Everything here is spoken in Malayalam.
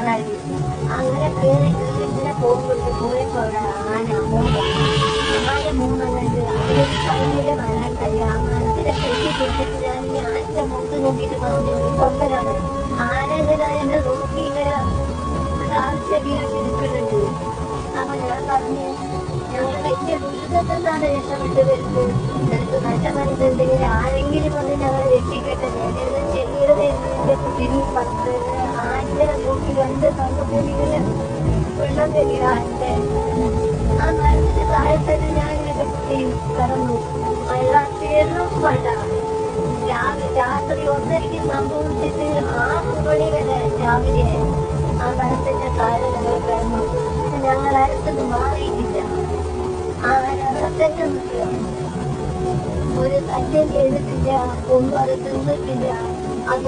വഴി അങ്ങനെ കയറി കയറി ഇങ്ങനെ പോയപ്പോ അവിടെ ആന മൂന്നുണ്ട് അതിൽ കണ്ണിലെ മരണം കഴിയാം മനസ്സിനെ കെട്ടി പിടിച്ചിട്ട് ഞാൻ ഈ ആനന്റെ മുഖത്ത് നോക്കിയിട്ട് പറഞ്ഞു കൊമ്പനാണ് ആനന്ദനായ നോക്കി ഇങ്ങനെ ആവശ്യക്കുന്നുണ്ട്. അപ്പൊ ഞാൻ പറഞ്ഞു ഞങ്ങൾ വലിയ ദുരിതത്തിലാണ് രക്ഷപ്പെട്ട് വരുന്നത്. ഞങ്ങൾക്ക് നല്ല മനസ്സുണ്ടെങ്കിൽ ആരെങ്കിലും വന്ന് ഞങ്ങളെ രക്ഷിക്കട്ടെ. ഞാനത് ചെയ്യരുത് എന്നെ തിരിഞ്ഞ് പത്ത് ആന്റെ നോക്കി രണ്ട് കണ്ടുകൂടികള് വെള്ളം തരിക ആന്റെ ആ മരത്തിന്റെ താഴെ തന്നെ ഞാൻ ഇങ്ങനെ കടന്നു. വെള്ളം തീർന്നും വേണ്ട. രാത്രി ഒന്നരയ്ക്ക് സംഭവിച്ചിട്ട് 6 മണി വരെ രാവിലെ ആ മരത്തിന്റെ താഴെ ഞങ്ങൾ കിടന്നു. ഞങ്ങൾ അടുത്തത് മാറിയിട്ടില്ല. ഒരു കല്യം ചെയ്തിട്ടില്ല, ഒന്നും അത് തിന്നിട്ടില്ല. അത്